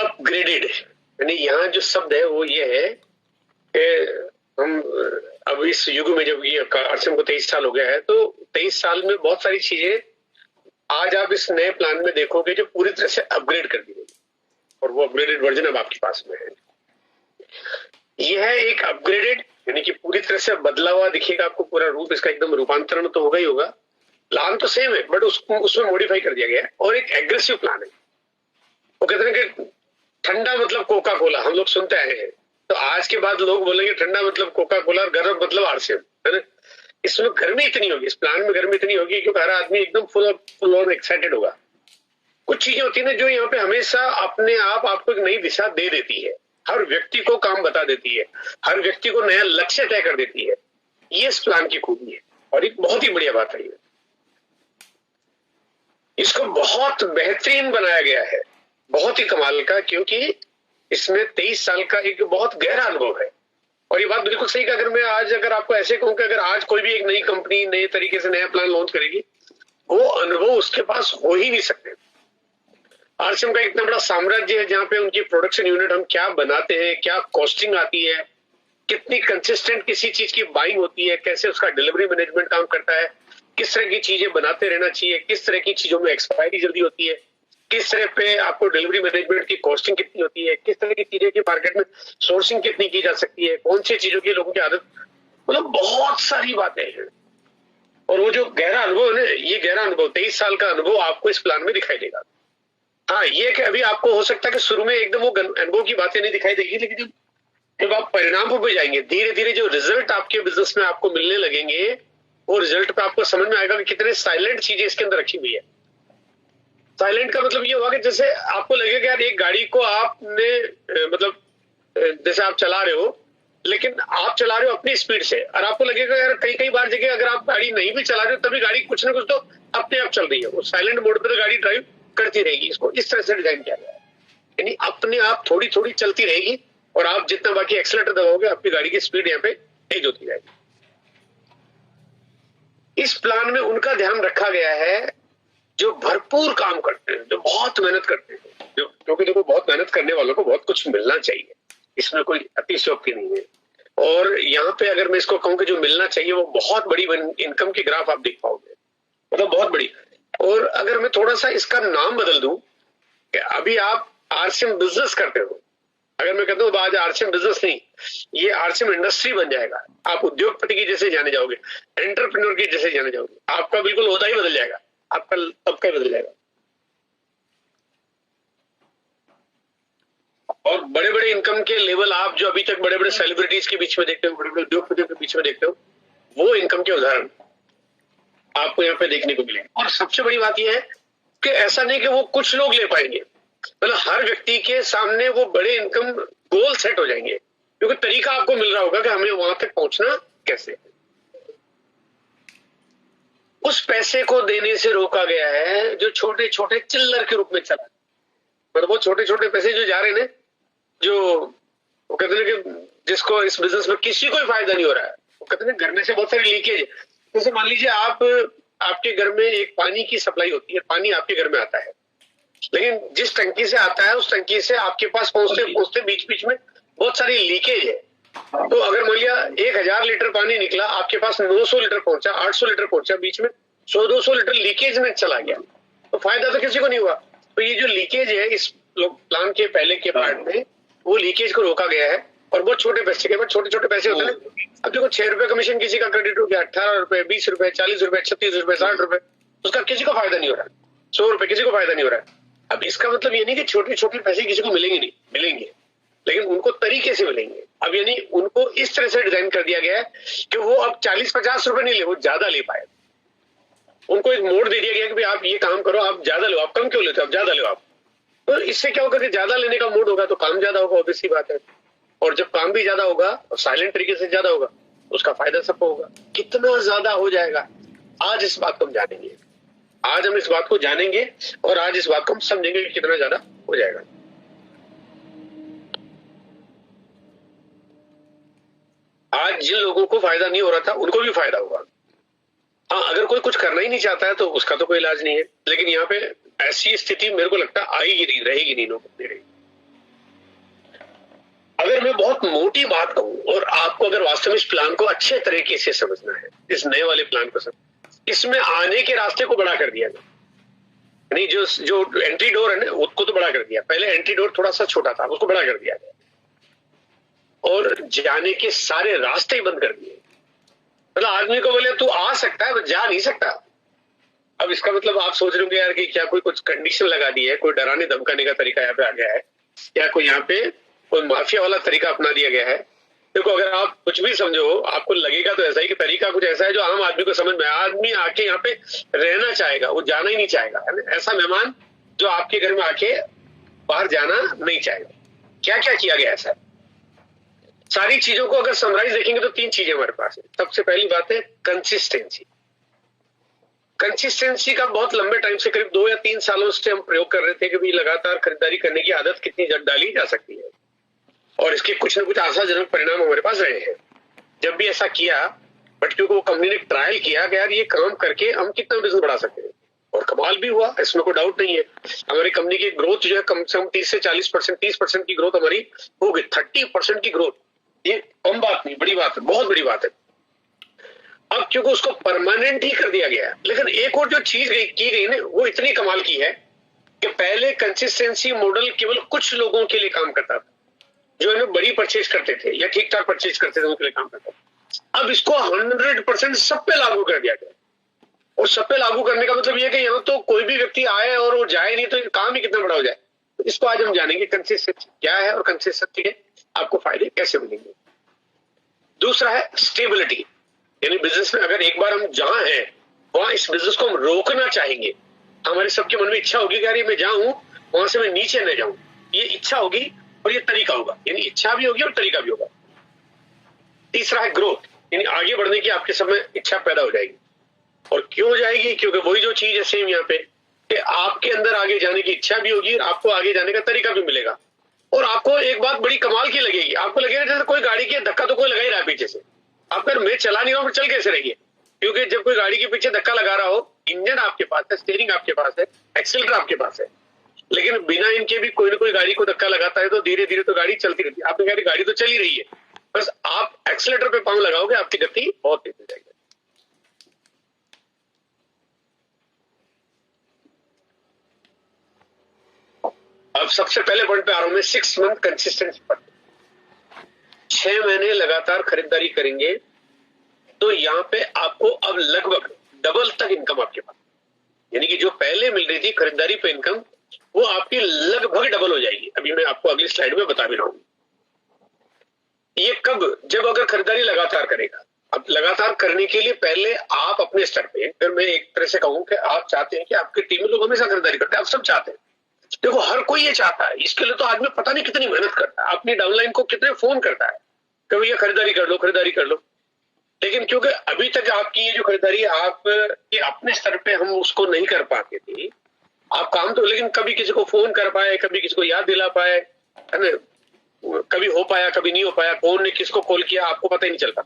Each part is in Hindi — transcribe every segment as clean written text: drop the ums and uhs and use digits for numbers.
अपग्रेडेड, यानी यहाँ जो शब्द है वो ये है कि हम अब इस युग में जब ये आरसीएम को 23 साल हो गया है, तो 23 साल में बहुत सारी चीजें आज आप इस नए प्लान में देखोगे जो पूरी तरह से अपग्रेड कर दी गई, और वो अपग्रेडेड वर्जन अब आपके पास में है। यह है एक अपग्रेडेड, यानी कि पूरी तरह से बदला हुआ दिखेगा आपको पूरा रूप, इसका एकदम रूपांतरण तो होगा ही होगा। प्लान तो सेम है बट उसमें मॉडिफाई कर दिया गया है। और एक एग्रेसिव प्लान है। वो कहते हैं कि ठंडा मतलब कोका कोला, हम लोग सुनते आए हैं, तो आज के बाद लोग बोलेंगे ठंडा मतलब कोका कोला और गर्म मतलब आरसीएम, है ना। इसमें गर्मी इतनी होगी, इस प्लान में गर्मी इतनी होगी क्योंकि हर आदमी एकदम फुल ऑन एक्साइटेड होगा। कुछ चीजें होती है ना जो यहाँ पे हमेशा अपने आप आपको एक नई दिशा दे देती है, हर व्यक्ति को काम बता देती है, हर व्यक्ति को नया लक्ष्य तय कर देती है। ये इस प्लान की खूबी है और एक बहुत ही बढ़िया बात है। ये इसको बहुत बेहतरीन बनाया गया है, बहुत ही कमाल का, क्योंकि इसमें 23 साल का एक बहुत गहरा अनुभव है। और ये बात बिल्कुल सही कि अगर आपको ऐसे कहूं कि अगर आज कोई भी एक नई कंपनी नए तरीके से नया प्लान लॉन्च करेगी, वो अनुभव उसके पास हो ही नहीं सकते। आरसीएम का इतना बड़ा साम्राज्य है जहां पे उनकी प्रोडक्शन यूनिट हम क्या बनाते हैं, क्या कॉस्टिंग आती है, कितनी कंसिस्टेंट किसी चीज की बाइंग होती है, कैसे उसका डिलीवरी मैनेजमेंट काम करता है, किस तरह की चीजें बनाते रहना चाहिए, किस तरह की चीजों में एक्सपायरी जल्दी होती है, किस तरह पे आपको डिलीवरी मैनेजमेंट की कॉस्टिंग कितनी होती है, किस तरह की चीजें की मार्केट में सोर्सिंग कितनी की जा सकती है, कौन सी चीजों की लोगों की आदत, मतलब बहुत सारी बातें हैं। और वो जो गहरा अनुभव है, ये गहरा अनुभव 23 साल का अनुभव आपको इस प्लान में दिखाई देगा। हाँ, ये कि अभी आपको हो सकता है कि शुरू में एकदम वो अनुभव की बातें नहीं दिखाई देगी, लेकिन जब आप परिणामों पे जाएंगे, धीरे धीरे जो रिजल्ट आपके बिजनेस में आपको मिलने लगेंगे, वो रिजल्ट पे आपको समझ में आएगा कि कितने साइलेंट चीजें इसके अंदर रखी हुई है। साइलेंट का मतलब ये हुआ कि जैसे आपको लगेगा यार एक गाड़ी को आपने मतलब जैसे आप चला रहे हो, लेकिन आप चला रहे हो अपनी स्पीड से, और आपको लगेगा यार कई बार जगह अगर आप गाड़ी नहीं भी चला रहे हो तभी गाड़ी कुछ ना कुछ तो अपने आप चल रही है, वो साइलेंट मोड पे तो गाड़ी ड्राइव करती रहेगी। इसको इस तरह से डिजाइन किया गया है, यानी अपने आप थोड़ी थोड़ी चलती रहेगी और आप जितना बाकी एक्सीलरेटर दबाओगे आपकी गाड़ी की स्पीड यहाँ पे तेज होती जाएगी। इस प्लान में उनका ध्यान रखा गया है जो भरपूर काम करते हैं, जो बहुत मेहनत करते हैं, क्योंकि देखो बहुत मेहनत करने वालों को बहुत कुछ मिलना चाहिए, इसमें कोई अतिशयोक्ति नहीं है। और यहाँ पे अगर मैं इसको कहूँ कि जो मिलना चाहिए वो बहुत बड़ी इनकम की ग्राफ आप देख पाओगे, मतलब बहुत बड़ी। और अगर मैं थोड़ा सा इसका नाम बदल दूं कि अभी आप आरसीएम बिजनेस करते हो, अगर मैं कहता हूँ आज आरसीएम बिजनेस नहीं, ये आरसीएम इंडस्ट्री बन जाएगा, आप उद्योगपति की जैसे जाने जाओगे, एंटरप्रेन्योर की जैसे जाने जाओगे, आपका बिल्कुल ओहदा ही बदल जाएगा, आपका तबका ही बदल जाएगा। और बड़े बड़े इनकम के लेवल आप जो अभी तक बड़े बड़े सेलिब्रिटीज के बीच में देखते हो, बड़े बड़े उद्योगपतियों के बीच में देखते हो, वो इनकम के उदाहरण आपको यहाँ पे देखने को मिलेंगे। और सबसे बड़ी बात यह है कि ऐसा नहीं कि वो कुछ लोग ले पाएंगे, मतलब हर व्यक्ति के सामने वो बड़े इनकम गोल सेट हो जाएंगे, क्योंकि तरीका आपको मिल रहा होगा कि हमें वहां तक पहुंचना कैसे। उस पैसे को देने से रोका गया है जो छोटे छोटे चिल्लर के रूप में चला, मतलब वो छोटे छोटे पैसे जो जा रहे हैं, जो वो कहते हैं कि जिसको इस बिजनेस में किसी को फायदा नहीं हो रहा है, वो कहते हैं घर में से बहुत सारी लीकेज है। जैसे मान लीजिए आपके घर में एक पानी की सप्लाई होती है, पानी आपके घर में आता है, लेकिन जिस टंकी से आता है उस टंकी से आपके पास पहुंचते बीच बीच में बहुत सारी लीकेज है। तो अगर मान लिया 1000 लीटर पानी निकला, आपके पास 900 लीटर पहुंचा, 800 लीटर पहुंचा, बीच में 100-200 लीटर लीकेज में चला गया, तो फायदा तो किसी को नहीं हुआ। तो ये जो लीकेज है इस प्लान के पहले के पार्ट में, वो लीकेज को रोका गया है। और बहुत छोटे पैसे के बाद छोटे छोटे पैसे होते हैं। अब देखो 6 रुपए कमीशन किसी का क्रेडिट हो गया, 18 रुपए, 20 रुपए, 40 रुपए, 36 रुपए, 60 रुपए, उसका किसी को फायदा नहीं हो रहा है। 100 रुपए किसी को फायदा नहीं हो रहा है। अब इसका मतलब ये नहीं कि छोटे छोटे पैसे किसी को मिलेंगे नहीं, मिलेंगे, लेकिन उनको तरीके से मिलेंगे। अब यानी उनको इस तरह से डिजाइन कर दिया गया है कि वो अब 40-50 रुपए नहीं ले, वो ज्यादा ले पाए। उनको एक मोड दे दिया गया कि भाई आप ये काम करो, आप ज्यादा लो, आप कम क्यों लेते हो, आप ज्यादा लो आप। तो इससे क्या होगा कि ज्यादा लेने का मोड होगा तो काम ज्यादा होगा, ऑब्वियस सी बात है। और जब काम भी ज्यादा होगा और साइलेंट तरीके से ज्यादा होगा, उसका फायदा सबको होगा। कितना ज्यादा हो जाएगा, आज इस बात को हम जानेंगे, आज हम इस बात को जानेंगे और आज इस बात को हम समझेंगे कि कितना ज्यादा हो जाएगा। आज जिन लोगों को फायदा नहीं हो रहा था उनको भी फायदा होगा। हाँ, अगर कोई कुछ करना ही नहीं चाहता है तो उसका तो कोई इलाज नहीं है, लेकिन यहाँ पे ऐसी स्थिति मेरे को लगता है आएगी नहीं, रहेगी नहीं, लोगों में रहेगी। अगर मैं बहुत मोटी बात कहूं और आपको अगर वास्तव में इस प्लान को अच्छे तरीके से समझना है, इस नए वाले प्लान को इसमें आने के रास्ते को बड़ा कर दिया गया। नहीं, जो जो एंट्री डोर है ना, उसको तो बड़ा कर दिया। पहले एंट्री डोर थोड़ा सा छोटा था, उसको बड़ा कर दिया गया और जाने के सारे रास्ते ही बंद कर दिए। मतलब आदमी को बोले तू आ सकता है, जा नहीं सकता। अब इसका मतलब आप सोच रहे होंगे यार कि क्या कोई कुछ कंडीशन लगा दी है, कोई डराने धमकाने का तरीका यहाँ पे आ गया है, या कोई यहाँ पे कोई माफिया वाला तरीका अपना दिया गया है। देखो, अगर आप कुछ भी समझो, आपको लगेगा तो ऐसा ही कि तरीका कुछ ऐसा है जो आम आदमी को समझ में, आदमी आके यहाँ पे रहना चाहेगा, वो जाना ही नहीं चाहेगा। ऐसा मेहमान जो आपके घर में आके बाहर जाना नहीं चाहेगा। क्या क्या किया गया ऐसा? सारी चीजों को अगर समराइज देखेंगे तो 3 चीजें हमारे पास है। सबसे पहली बात है कंसिस्टेंसी। कंसिस्टेंसी का बहुत लंबे टाइम से, करीब 2 या 3 सालों से हम प्रयोग कर रहे थे कि भाई लगातार खरीदारी करने की आदत कितनी जल्द डाली जा सकती है, और इसके कुछ न कुछ आशाजनक परिणाम हमारे पास रहे हैं जब भी ऐसा किया। बट क्योंकि वो कंपनी ने ट्रायल किया कि यार ये काम करके हम कितना बिजनेस बढ़ा सकते हैं, और कमाल भी हुआ, इसमें कोई डाउट नहीं है। हमारी कंपनी की ग्रोथ जो है कम से कम 30 से 40%, 30% की ग्रोथ हमारी हो गई। 30% की ग्रोथ, ये कम बात नहीं, बड़ी बात है, बहुत बड़ी बात है। अब क्योंकि उसको परमानेंट ही कर दिया गया। लेकिन एक और जो चीज की गई ना, वो इतनी कमाल की है कि पहले कंसिस्टेंसी मॉडल केवल कुछ लोगों के लिए काम करता था, जो है बड़ी परचेज करते थे या ठीक ठाक परचेज करते थे, उनके लिए काम करता था। अब इसको 100% सब पे लागू कर दिया गया। और सब पे लागू करने का मतलब यह कि यहाँ तो कोई भी व्यक्ति आए और वो जाए नहीं, तो काम ही कितना बड़ा हो जाए। तो इसको आज हम जानेंगे कंसिस्टेंसी क्या है और कंसिस्टेंसी के आपको फायदे कैसे मिलेंगे। दूसरा है स्टेबिलिटी, यानी बिजनेस में अगर एक बार हम जहां हैं वहां इस बिजनेस को हम रोकना चाहेंगे, हमारे सबके मन में इच्छा होगी कि यार मैं जाऊं, वहां से मैं नीचे न जाऊं, ये इच्छा होगी और ये तरीका होगा, यानी इच्छा भी होगी और तरीका भी होगा। तीसरा है ग्रोथ, यानी आगे बढ़ने की आपके सब में इच्छा पैदा हो जाएगी। और क्यों हो जाएगी? क्योंकि वही जो चीज है सेम यहाँ पे, कि आपके अंदर आगे जाने की इच्छा भी होगी, आपको आगे जाने का तरीका भी मिलेगा। और आपको एक बात बड़ी कमाल की लगेगी, आपको लगेगा जैसे कोई गाड़ी के धक्का तो कोई लगा ही रहा है पीछे से। आप अगर मैं चला नहीं रहा हूं, चल कैसे रही है? क्योंकि जब कोई गाड़ी के पीछे धक्का लगा रहा हो, इंजन आपके पास है, स्टीयरिंग आपके पास है, एक्सीलरेटर आपके पास है, लेकिन बिना इनके भी कोई ना कोई गाड़ी को धक्का लगाता है तो धीरे धीरे तो गाड़ी चलती रहती है। आपने कहा गाड़ी तो चल ही रही है, बस आप एक्सीलरेटर पे पांव लगाओगे, आपकी गति बहुत तेज हो जाएगी। अब सबसे पहले पॉइंट पे आ रहा हूं मैं, 6 मंथ कंसिस्टेंसी पर। 6 महीने लगातार खरीदारी करेंगे तो यहाँ पे आपको अब लगभग डबल तक इनकम आपके पास, यानी कि जो पहले मिल रही थी खरीदारी पे इनकम, वो आपकी लगभग डबल हो जाएगी। अभी मैं आपको अगली स्लाइड में बता भी रहा हूं। ये कब? जब अगर खरीदारी लगातार करेगा। अब लगातार करने के लिए पहले आप अपने स्तर पे, अगर मैं एक तरह से कहूं कि आप चाहते हैं कि आपकी टीम में लोग हमेशा खरीदारी करते हैं, आप सब चाहते हैं। देखो, हर कोई ये चाहता है। इसके लिए तो आदमी पता नहीं कितनी मेहनत करता है, अपनी डाउनलाइन को कितने फोन करता है कि भैया खरीदारी कर लो, खरीदारी कर लो। लेकिन क्योंकि अभी तक आपकी ये जो खरीदारी आप ये अपने स्तर पे हम उसको नहीं कर पाते थे, आप काम तो, लेकिन कभी किसी को फोन कर पाए, कभी किसी को याद दिला पाए, है ना, कभी हो पाया, कभी नहीं हो पाया, कौन ने किसको कॉल किया आपको पता ही नहीं चलता।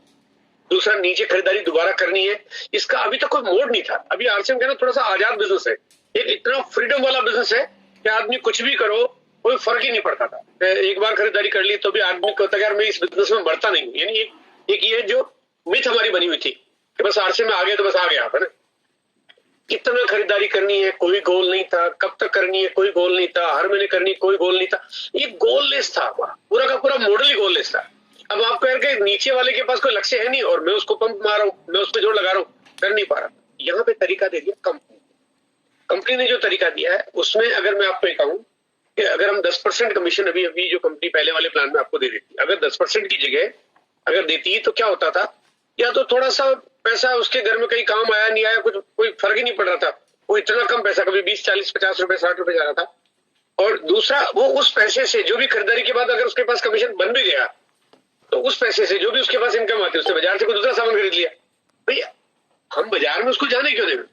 दूसरा, नीचे खरीदारी दोबारा करनी है, इसका अभी तक कोई मोड नहीं था। अभी आरसीएम कहना थोड़ा सा आजाद बिजनेस है, एक इतना फ्रीडम वाला बिजनेस है कि आदमी कुछ भी करो, कोई फर्क ही नहीं पड़ता था। एक बार खरीदारी कर ली तो भी आदमी कहता है यार मैं इस बिजनेस में बढ़ता नहीं। यानी एक ये जो मिथ हमारी बनी हुई थी कि बस आरसीएम में आ गए तो बस आ गया, है ना। कितना खरीदारी करनी है कोई गोल नहीं था, कब तक करनी है कोई गोल नहीं था, हर महीने करनी कोई गोल नहीं था। ये गोललेस था, पूरा का पूरा मॉडल ही गोललेस था। अब आप कह रहे नीचे वाले के पास कोई लक्ष्य है नहीं और मैं उसको पंप मार रहा हूं, मैं उस पर जोड़ लगा रहा हूं, कर नहीं पा रहा। यहाँ पे तरीका दे दिया कंपनी ने। जो तरीका दिया है उसमें अगर मैं आपको कहूं कि अगर हम 10% कमीशन अभी जो कंपनी पहले वाले प्लान में आपको दे देती, अगर 10% की जगह अगर देती तो क्या होता था, या तो थोड़ा सा पैसा उसके घर में कहीं काम आया नहीं आया, कुछ कोई फर्क ही नहीं पड़ रहा था। वो इतना कम पैसा, कभी 20, 40, 50 रुपए, 60 रुपए जा रहा था। और दूसरा, वो उस पैसे से जो भी खरीदारी के बाद अगर उसके पास कमीशन बन भी गया तो उस पैसे से जो भी उसके पास इनकम आती है, उससे बाजार से कोई दूसरा सामान खरीद लिया। भैया हम बाजार में उसको जाने क्यों दें?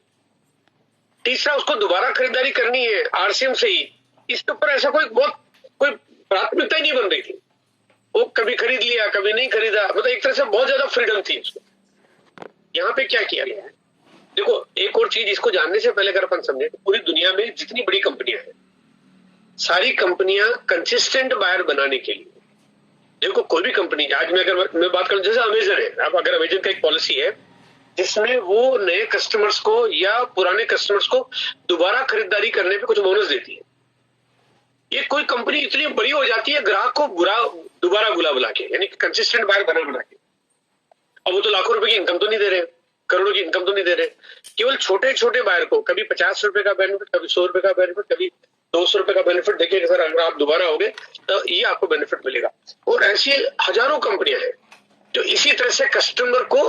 तीसरा, उसको दोबारा खरीदारी करनी है आरसीएम से ही, इसके ऊपर ऐसा कोई प्राथमिकता ही नहीं बन रही थी। वो कभी खरीद लिया, कभी नहीं खरीदा, मतलब एक तरह से बहुत ज्यादा फ्रीडम थी उसको। यहाँ पे क्या किया गया है, देखो एक और चीज इसको जानने से पहले अगर अपन समझे तो पूरी दुनिया में जितनी बड़ी कंपनियां हैं, सारी कंपनियां कंसिस्टेंट बायर बनाने के लिए देखो कोई भी कंपनी, आज मैं अगर मैं बात करूं, जैसे अमेजन है, अब अगर अमेजन का एक पॉलिसी है जिसमें वो नए कस्टमर्स को या पुराने कस्टमर्स को दोबारा खरीदारी करने पे कुछ बोनस देती है। ये कोई कंपनी इतनी बड़ी हो जाती है ग्राहक को दोबारा बुला के, यानी कंसिस्टेंट बायर बना के। अब वो तो लाखों रुपए की इनकम तो नहीं दे रहे, करोड़ों की इनकम तो नहीं दे रहे, केवल छोटे छोटे बायर को कभी 50 रुपए का बेनिफिट, कभी 100 रुपए का बेनिफिट, कभी 200 रुपए का बेनिफिट देखिए सर, अगर आप दोबारा होगे तो ये आपको बेनिफिट मिलेगा। और ऐसी हजारों कंपनियां हैं जो इसी तरह से कस्टमर को,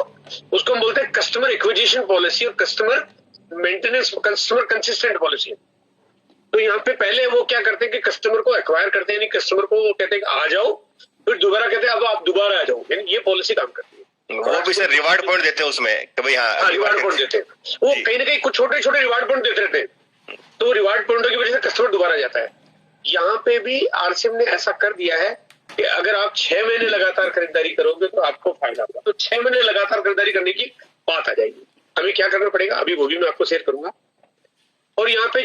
उसको हम बोलते हैं कस्टमर एक्विजिशन पॉलिसी और customer maintenance, customer consistent policy. तो यहाँ पे पहले वो क्या करते हैं कि कस्टमर को एक्वायर करते हैं, यानी कस्टमर को वो कहते हैं कि आ जाओ, फिर दोबारा कहते हैं अब आप दोबारा आ जाओ, यानी ये पॉलिसी काम करती है। वो भी सर रिवार्ड पॉइंट देते हैं उसमें कि भाई हाँ रिवार्ड पॉइंट देते हैं, वो कहीं ना कहीं कुछ छोटे छोटे रिवार्ड पॉइंट देते रहते हैं, तो रिवार्ड पॉइंटों की वजह से कस्टमर दोबारा जाता है। यहाँ पे भी आरसीएम ने ऐसा कर दिया है कि अगर आप 6 महीने लगातार खरीदारी करोगे तो आपको फायदा होगा। तो 6 महीने लगातार खरीदारी करने की बात आ जाएगी। हमें क्या करना पड़ेगा अभी वो भी मैं आपको शेयर करूंगा। और यहाँ पे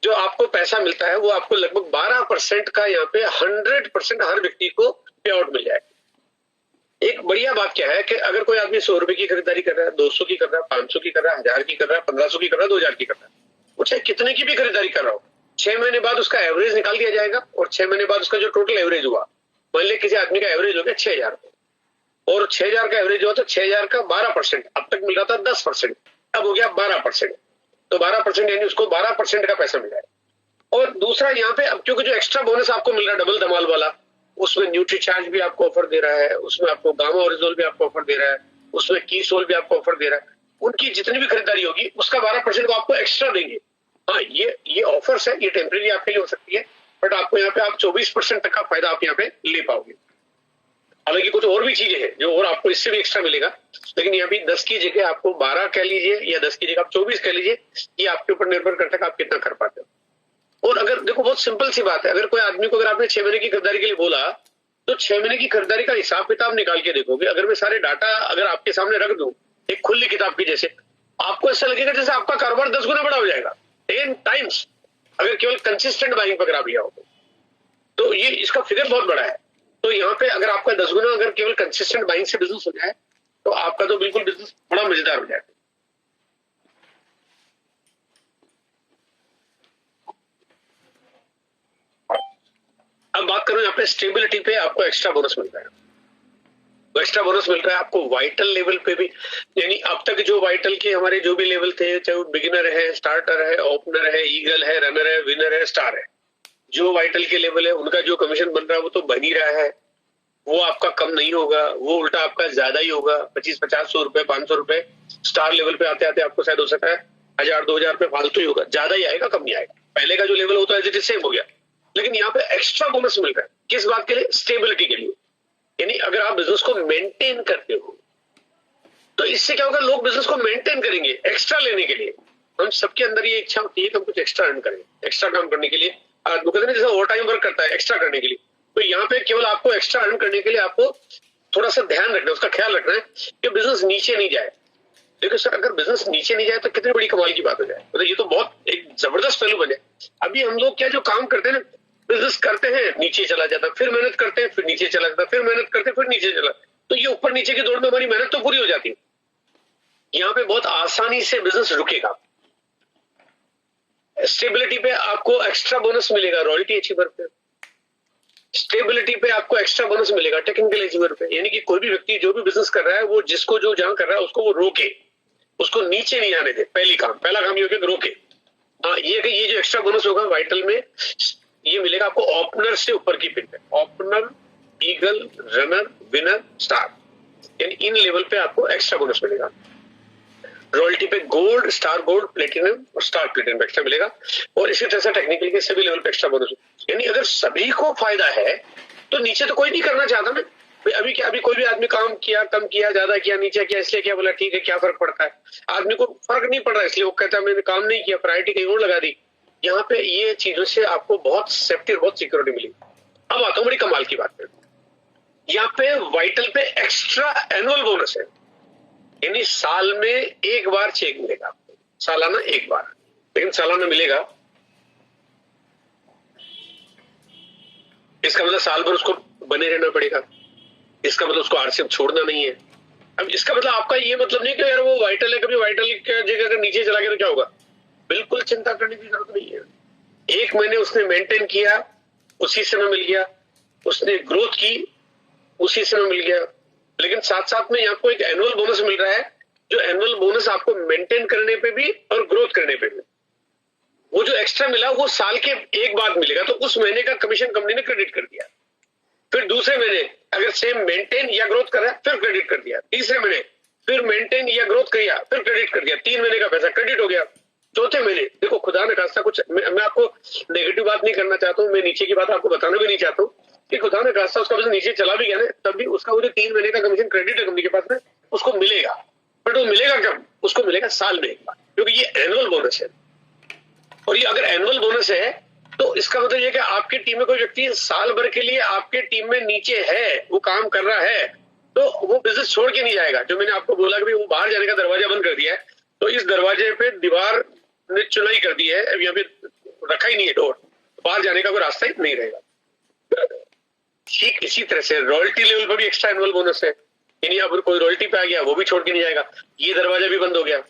जो आपको पैसा मिलता है वो आपको लगभग 12% का यहाँ पे 100% हर व्यक्ति को पे आउट मिल जाएगा। एक बढ़िया बात क्या है कि अगर कोई आदमी 100 रुपए की खरीदारी कर रहा है, 200 की कर रहा है, 500 की कर रहा है, 1000 की कर रहा है, 1500 की कर रहा है, 2000 की कर रहा है, वो चाहे कितने की भी खरीदारी कर रहा हो, 6 महीने बाद उसका एवरेज निकाल दिया जाएगा और 6 महीने बाद उसका जो टोटल एवरेज हुआ, मान लिया किसी आदमी का एवरेज हो गया 6000 और 6000 का एवरेज हुआ तो 6000 का 12%, अब तक मिल रहा था 10%, अब हो गया 12%, तो 12% यानी उसको 12% का पैसा मिल जाएगा। और दूसरा यहाँ पे अब क्योंकि जो एक्स्ट्रा बोनस आपको मिल रहा है डबल धमाल वाला, उसमें न्यूट्री चार्ज भी आपको ऑफर दे रहा है, उसमें आपको गामा ओरिजोल भी आपको ऑफर दे रहा है, उसमें कीसोल भी आपको ऑफर दे रहा है, उनकी जितनी भी खरीदारी होगी उसका 12% को आपको एक्स्ट्रा देंगे। हाँ ये ऑफर्स है, ये टेम्परेरी आपके लिए हो सकती है, बट आपको यहाँ पे आप 24% तक का फायदा आप यहाँ पे ले पाओगे। हालांकि कुछ और भी चीजें हैं जो और आपको इससे भी एक्स्ट्रा मिलेगा, लेकिन यहाँ भी 10 की जगह आपको 12 कह लीजिए या 10 की जगह आप 24 कह लीजिए, ये आपके ऊपर निर्भर करता है कि आप कितना कर पाते हो। और अगर देखो बहुत सिंपल सी बात है, अगर कोई आदमी को अगर आपने 6 महीने की खरीदारी के लिए बोला तो 6 महीने की खरीदारी का हिसाब किताब निकाल के देखोगे, अगर मैं सारे डाटा अगर आपके सामने रख दूं एक खुली किताब की जैसे, आपको ऐसा लगेगा जैसे आपका कारोबार 10 गुना बड़ा हो जाएगा, 10 टाइम्स, अगर केवल कंसिस्टेंट बाइंग पर आप लिया हो तो ये इसका फिगर बहुत बड़ा है। तो यहाँ पे अगर आपका 10 गुना अगर केवल कंसिस्टेंट बाइंग से बिजनेस हो जाए तो आपका तो बिल्कुल बिजनेस बड़ा मजेदार हो जाएगा। अब बात करूं यहाँ पे स्टेबिलिटी पे आपको एक्स्ट्रा बोनस मिल रहा है। एक्स्ट्रा बोनस मिल रहा है आपको वाइटल लेवल पे भी, यानी अब तक जो वाइटल के हमारे जो भी लेवल थे, चाहे वो बिगिनर है, स्टार्टर है, ओपनर है, ईगल है, रनर है, विनर है, स्टार है, जो वाइटल के लेवल है उनका जो कमीशन बन रहा है वो तो बन ही रहा है, वो आपका कम नहीं होगा, वो उल्टा आपका ज्यादा ही होगा, 25-50 100 रुपए 500 रुपए स्टार लेवल पे आते आते आपको शायद हो सकता है 1000-2000 रुपए फालतू ही होगा, ज्यादा ही आएगा कम नहीं आएगा। पहले का जो लेवल होता है एज सेम हो गया, लेकिन यहाँ पे एक्स्ट्रा बोनस मिल रहा है किस बात के लिए? स्टेबिलिटी के लिए। यानी अगर आप बिजनेस को मेंटेन करते हो तो इससे क्या होगा, लोग बिजनेस को मेंटेन करेंगे एक्स्ट्रा लेने के लिए। हम सबके अंदर ये इच्छा होती है कि हम कुछ एक्स्ट्रा अर्न करें, एक्स्ट्रा काम करने के लिए। वो कहते हैं जैसे ओवर टाइम वर्क करता है एक्स्ट्रा करने के लिए, तो यहाँ पे केवल आपको एक्स्ट्रा अर्न करने के लिए आपको थोड़ा सा ध्यान रखना है, उसका ख्याल रखना है कि बिजनेस नीचे नहीं जाए। देखो सर, अगर बिजनेस नीचे नहीं जाए तो कितनी बड़ी कमाल की बात हो जाए, मतलब ये तो बहुत एक जबरदस्त पहलू बने। अभी हम लोग क्या जो काम करते हैं, बिजनेस करते हैं नीचे चला जाता, फिर मेहनत करते हैं फिर नीचे चला जाता, फिर मेहनत करते हैं फिर नीचे चला, तो ये ऊपर नीचे की दौड़ में हमारी मेहनत तो पूरी हो जाती है। यहाँ पे बहुत आसानी से बिजनेस रुकेगा। स्टेबिलिटी पे आपको एक्स्ट्रा बोनस मिलेगा रॉयल्टी अचीवर पे, स्टेबिलिटी पे आपको एक्स्ट्रा बोनस मिलेगा टेक्निकल अचीवर पे। यानी कि कोई भी व्यक्ति जो भी बिजनेस कर रहा है वो जिसको जो जहां कर रहा है उसको वो रोके, उसको नीचे नहीं आने दे। पहला काम ये हो गया रोके। हाँ, ये जो एक्स्ट्रा बोनस होगा वाइटल में ये मिलेगा आपको ओपनर से ऊपर की पिन पे, opener, eagle, runner, winner, star, यानी इन लेवल पे आपको एक्स्ट्रा बोनस मिलेगा। रॉयल्टी पे गोल्ड, स्टार गोल्ड, प्लेटिनम और स्टार प्लेटिनम एक्स्ट्रा मिलेगा, और इसी तरह से टेक्निकल के सभी लेवल पे एक्स्ट्रा बोनस। यानी अगर सभी को फायदा है तो नीचे तो कोई नहीं करना चाहता ना। अभी कोई भी आदमी काम किया, कम किया, ज्यादा किया, नीचे किया, इसलिए क्या बोला ठीक है, क्या फर्क पड़ता है? आदमी को फर्क नहीं पड़ रहा, इसलिए वो कहता है मैंने काम नहीं किया, प्रायोरिटी कहीं और लगा दी। यहाँ पे ये चीजों से आपको बहुत सेफ्टी और बहुत सिक्योरिटी मिली। अब आता हूं बड़ी कमाल की बात पे, यहाँ पे वाइटल पे एक्स्ट्रा एनुअल बोनस है, यानी साल में एक बार चेक मिलेगा आपको, सालाना एक बार, लेकिन सालाना मिलेगा। इसका मतलब साल भर उसको बने रहना पड़ेगा, इसका मतलब उसको आरसीएम छोड़ना नहीं है। अब इसका मतलब आपका ये मतलब नहीं कि यार वो वाइटल है, कभी वाइटल की जगह अगर नीचे चला गया तो क्या होगा, बिल्कुल चिंता करने की जरूरत नहीं है। 1 महीने उसने मेंटेन किया, उसी समय मिल गया, उसने ग्रोथ की, उसी समय मिल गया। लेकिन साथ साथ में आपको एक एनुअल बोनस मिल रहा है, जो एनुअल बोनस आपको मेंटेन करने पे भी और ग्रोथ करने पे भी, वो जो एक्स्ट्रा मिला वो साल के एक बाद मिलेगा, तो उस महीने का कमीशन कंपनी ने क्रेडिट कर दिया। फिर दूसरे महीने अगर सेम मेंटेन या ग्रोथ कर रहा है फिर क्रेडिट कर दिया, तीसरे महीने फिर मेंटेन या ग्रोथ किया फिर क्रेडिट कर दिया, 3 महीने का पैसा क्रेडिट हो गया। चौथे महीने देखो, खुदा न खास्ता कुछ मैं आपको नेगेटिव बात नहीं करना चाहता हूँ, मैं नीचे की बात आपको बताना भी नहीं चाहता हूँ कि खुदा न खास्ता उसका बिजनेस नीचे चला भी गया ना, तब भी उसका वो जो 3 महीने का कमीशन क्रेडिट है कंपनी के पास में, उसको मिलेगा। बट वो मिलेगा कब, उसको मिलेगा साल में एक बार, क्योंकि ये एनुअल बोनस है। और ये अगर एनुअल बोनस है तो इसका मतलब ये कि आपकी टीम में कोई व्यक्ति साल भर के लिए आपके टीम में नीचे है, वो काम कर रहा है, तो वो बिजनेस छोड़ के नहीं जाएगा। जो मैंने आपको बोला कि वो बाहर जाने का दरवाजा बंद कर दिया है, तो इस दरवाजे पे दीवार ने चुनाई कर दी है, अब यहाँ पे रखा ही नहीं है डोर, बाहर जाने का कोई रास्ता ही नहीं रहेगा। ठीक इसी तरह से रॉयल्टी लेवल पर भी एक्स्ट्रा एनुअल बोनस है, यानी अब कोई रॉयल्टी पे आ गया वो भी छोड़ के नहीं जाएगा, ये दरवाजा भी बंद हो गया।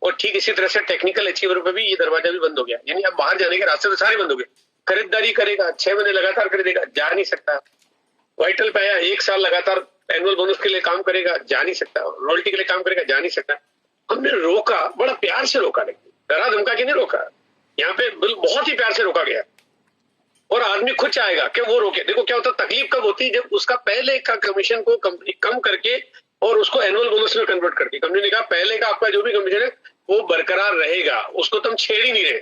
और ठीक इसी तरह से टेक्निकल अचीवर पे भी ये दरवाजा भी बंद हो गया, यानी अब बाहर जाने के रास्ते तो सारे बंद हो गए। खरीदारी करेगा, 6 महीने लगातार खरीदेगा, जा नहीं सकता। वाइटल पे आया, 1 साल लगातार एनुअल बोनस के लिए काम करेगा, जा नहीं सकता। रॉयल्टी के लिए काम करेगा, जा नहीं सकता। हमने रोका, बड़ा प्यार से रोका, लेकिन डरा धमका के नहीं रोका, यहाँ पे बहुत ही प्यार से रोका गया। और आदमी खुद चाहेगा कि वो रोके। देखो क्या होता है, तकलीफ कब होती है, जब उसका पहले का कमीशन को कम करके और उसको एनुअल बोनस में कन्वर्ट करती। कंपनी ने कहा पहले का आपका जो भी कमीशन है वो बरकरार रहेगा, उसको तुम छेड़ ही नहीं रहे।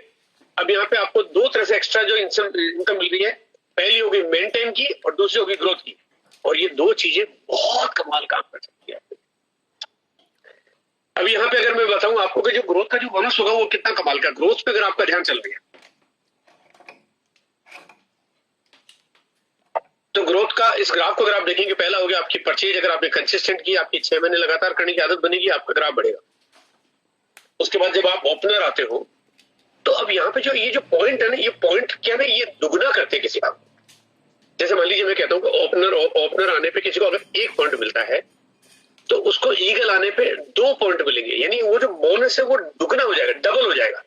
अब यहाँ पे आपको 2 तरह से एक्स्ट्रा जो इनकम मिल रही है, पहली होगी मेंटेन की और दूसरी होगी ग्रोथ की, और ये 2 चीजें बहुत कमाल काम कर सकती है। अब यहाँ पे अगर मैं बताऊं आपको कि जो ग्रोथ का जो बोनस होगा वो कितना कमाल का, ग्रोथ पे अगर आपका ध्यान चल रही है तो ग्रोथ का इस ग्राफ को अगर आप देखेंगे, पहला हो गया आपकी परचेज, अगर आपने कंसिस्टेंट की, आपकी 6 महीने लगातार करने की आदत बनेगी, आपका ग्राफ बढ़ेगा। उसके बाद जब आप ओपनर आते हो तो अब यहाँ पे जो ये जो पॉइंट है ना, ये पॉइंट क्या ना, ये दुगना करते हैं किसी काम। जैसे मान लीजिए मैं कहता हूँ कि ओपनर आने पे किसी को अगर 1 पॉइंट मिलता है तो उसको ईगल आने पे 2 पॉइंट मिलेंगे, यानी वो जो बोनस है वो दुगना हो जाएगा, डबल हो जाएगा।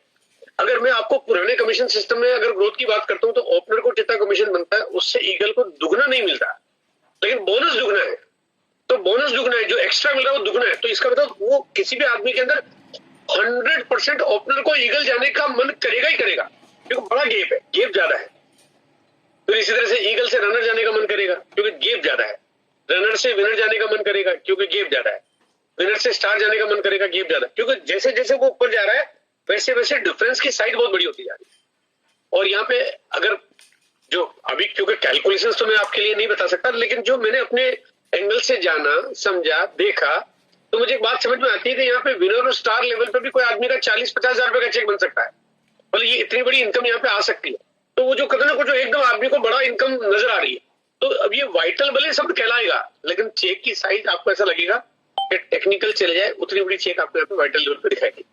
अगर मैं आपको पुराने कमीशन सिस्टम में अगर ग्रोथ की बात करता हूं तो ओपनर को जितना कमीशन बनता है उससे ईगल को दुगना नहीं मिलता, लेकिन बोनस दुगना है। तो बोनस दुगना है, जो एक्स्ट्रा मिल रहा है वो दुगना है। तो इसका मतलब वो किसी भी आदमी के अंदर 100% ओपनर को ईगल जाने का मन करेगा ही करेगा, क्योंकि बड़ा गैप है, गैप ज्यादा है। फिर इसी तरह से ईगल से रनर जाने का मन करेगा क्योंकि गैप ज्यादा है, रनर से विनर जाने का मन करेगा क्योंकि गैप ज्यादा है, विनर से स्टार जाने का मन करेगा, गैप ज्यादा, क्योंकि जैसे जैसे वो ऊपर जा रहा है वैसे वैसे डिफरेंस की साइड बहुत बड़ी होती जा रही है। और यहाँ पे अगर जो अभी, क्योंकि कैलकुलेशंस तो मैं आपके लिए नहीं बता सकता, लेकिन जो मैंने अपने एंगल से जाना, समझा, देखा, तो मुझे एक बात समझ में आती है कि यहाँ पे विनर और स्टार लेवल पे भी कोई आदमी का 40-50 हजार रुपए का चेक बन सकता है, मतलब ये इतनी बड़ी इनकम यहाँ पे आ सकती है। तो वो जो कहते ना कुछ एकदम आदमी को बड़ा इनकम नजर आ रही है, तो अब ये वाइटल भले शब्द कहलाएगा, लेकिन चेक की साइज आपको ऐसा लगेगा कि टेक्निकल चले जाए उतनी बड़ी चेक आपको यहाँ पे वाइटल लेवल पे दिखाएगी।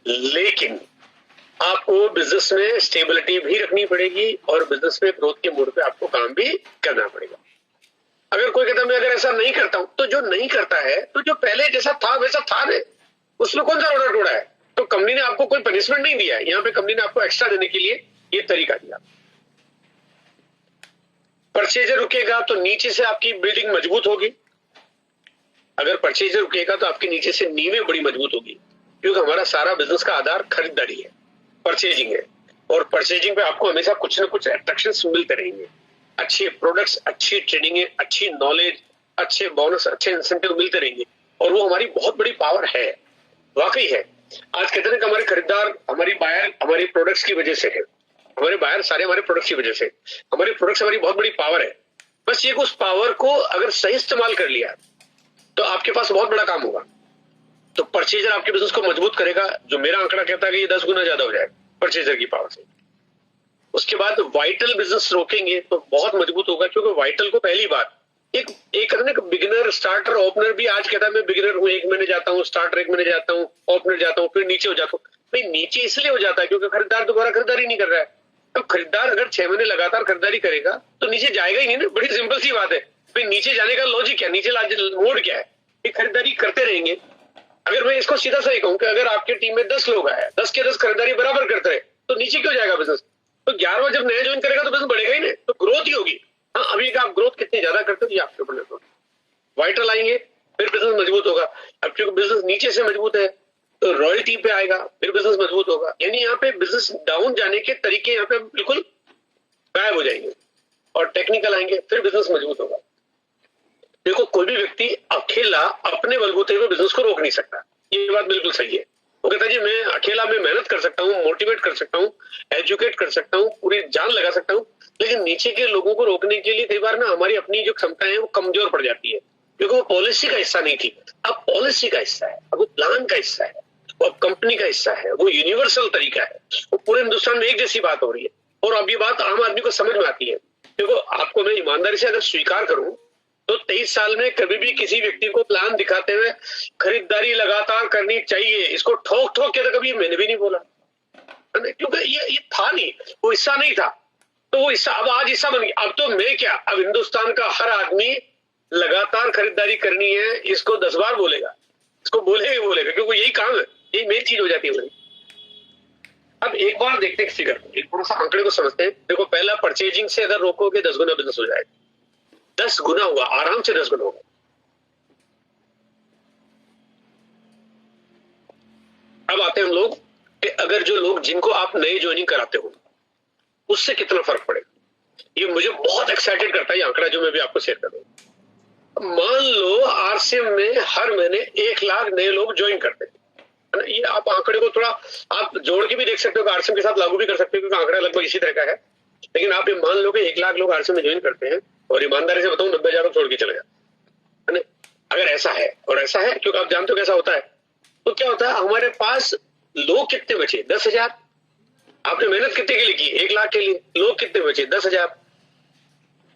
लेकिन आपको बिजनेस में स्टेबिलिटी भी रखनी पड़ेगी और बिजनेस में ग्रोथ के मोड पे आपको काम भी करना पड़ेगा। अगर कोई कहता मैं अगर ऐसा नहीं करता हूं, तो जो नहीं करता है तो जो पहले जैसा था वैसा था ना, उसमें कौन सा रोड़ा टोड़ा है। तो कंपनी ने आपको कोई पनिशमेंट नहीं दिया है, यहाँ पे कंपनी ने आपको एक्स्ट्रा देने के लिए ये तरीका दिया। परचेजर रुकेगा तो नीचे से आपकी बिल्डिंग मजबूत होगी। अगर परचेजर रुकेगा तो आपके नीचे से नींवें बड़ी मजबूत होगी, क्योंकि हमारा सारा बिजनेस का आधार खरीदारी है, परचेजिंग है, और परचेजिंग पे आपको हमेशा कुछ ना कुछ अट्रैक्शंस मिलते रहेंगे। अच्छे प्रोडक्ट्स, अच्छी ट्रेनिंग, अच्छी नॉलेज, अच्छे बोनस, अच्छे इंसेंटिव मिलते रहेंगे, और वो हमारी बहुत बड़ी पावर है, वाकई है। आज कहते हैं कि हमारे खरीदार, हमारी बायर हमारी प्रोडक्ट्स की वजह से है, हमारे बायर सारे हमारे प्रोडक्ट्स की वजह से, हमारे प्रोडक्ट्स हमारी बहुत बड़ी पावर है। बस ये उस पावर को अगर सही इस्तेमाल कर लिया तो आपके पास बहुत बड़ा काम होगा। तो परचेजर आपके बिजनेस को मजबूत करेगा, जो मेरा आंकड़ा कहता है कि ये 10 गुना ज्यादा हो जाएगा परचेजर की पावर से। उसके बाद वाइटल बिजनेस रोकेंगे तो बहुत मजबूत होगा, क्योंकि वाइटल को पहली बार एक बिगिनर, स्टार्टर, ओपनर भी आज कहता है मैं बिगिनर हूं, 1 महीने जाता हूं, स्टार्टर 1 महीने जाता हूं, ओपनर जाता हूं, फिर नीचे हो जाता हूं। भाई नीचे इसलिए हो जाता है क्योंकि खरीदार दोबारा खरीदारी नहीं कर रहा है। अब खरीदार अगर 6 महीने लगातार खरीदारी करेगा तो नीचे जाएगा ही नहीं ना, बड़ी सिंपल सी बात है। फिर नीचे जाने का लॉजिक क्या, नीचे मोड क्या है, ये खरीदारी करते रहेंगे। अगर मैं इसको सीधा सही कहूं कि अगर आपकी टीम में 10 लोग आए, 10 के 10 खरीदारी बराबर करते रहे तो नीचे क्यों जाएगा बिजनेस? तो 11वां जब नया ज्वाइन करेगा तो बिजनेस बढ़ेगा ही नहीं, तो ग्रोथ ही होगी। हाँ, अभी आप ग्रोथ कितनी ज्यादा करते हो ये आपके ऊपर निर्भर। वाइटल आएंगे फिर बिजनेस मजबूत होगा। अब क्योंकि बिजनेस नीचे से मजबूत है तो रॉयल्टी पे आएगा, फिर बिजनेस मजबूत होगा। यानी यहाँ पे बिजनेस डाउन जाने के तरीके यहाँ पे बिल्कुल गायब हो जाएंगे और टेक्निकल आएंगे, फिर बिजनेस मजबूत होगा। देखो, कोई भी व्यक्ति अकेला अपने बलबूते पे बिजनेस को रोक नहीं सकता, ये बात बिल्कुल सही है। वो कहता है जी मैं अकेला में मेहनत कर सकता हूँ, मोटिवेट कर सकता हूँ, एजुकेट कर सकता हूँ, पूरी जान लगा सकता हूँ, लेकिन नीचे के लोगों को रोकने के लिए कई बार ना हमारी अपनी जो क्षमताएं हैं वो कमजोर पड़ जाती है, क्योंकि वो पॉलिसी का हिस्सा नहीं थी। अब पॉलिसी का हिस्सा है, अब वो प्लान का हिस्सा है, वो अब कंपनी का हिस्सा है, वो यूनिवर्सल तरीका है, वो पूरे हिंदुस्तान में एक जैसी बात हो रही है और अब ये बात आम आदमी को समझ में आती है। देखो, आपको मैं ईमानदारी से अगर स्वीकार करूं तो 23 साल में कभी भी किसी व्यक्ति को प्लान दिखाते हुए खरीदारी लगातार करनी चाहिए, इसको ठोक ठोक के तो कभी मैंने भी नहीं बोला, क्योंकि ये था नहीं, वो हिस्सा नहीं था। तो वो हिस्सा अब आज हिस्सा बन गया। अब तो मैं क्या, अब हिंदुस्तान का हर आदमी लगातार खरीदारी करनी है इसको 10 बार बोलेगा, इसको बोलेगा ही बोलेगा, क्योंकि यही काम है, यही मेन चीज हो जाती है। अब एक बार देखते हैं फिगर, एक थोड़ा सा आंकड़े को समझते हैं। देखो, पहला परचेजिंग से अगर रोकोगे 10 गुना बिजनेस हो जाएगा, 10 गुना हुआ, आराम से 10 गुना होगा। अब आते हैं हम लोग कि अगर जो लोग जिनको आप नए ज्वाइनिंग कराते हो उससे कितना फर्क पड़ेगा। ये मुझे बहुत एक्साइटेड करता है ये आंकड़ा जो मैं भी आपको शेयर कर रहा हूं। मान लो आरसीएम में हर महीने 1 लाख नए लोग ज्वाइन करते हैं, है ना। ये आप आंकड़े को थोड़ा आप जोड़ के भी देख सकते हो, आरसीएम के साथ लागू भी कर सकते हो, क्योंकि आंकड़ा लगभग इसी तरह का है। लेकिन आप ये मान लो कि 1 लाख लोग आरसीएम में ज्वाइन करते हैं और ईमानदारी से बताऊं 90,000 छोड़ के चले जाए, है ना। अगर ऐसा है, और ऐसा है क्योंकि आप जानते हो कैसा होता है, तो क्या होता है हमारे पास लोग कितने बचे, 10,000। आपने मेहनत कितने के लिए की, 1 लाख के लिए, लोग कितने बचे, 10,000।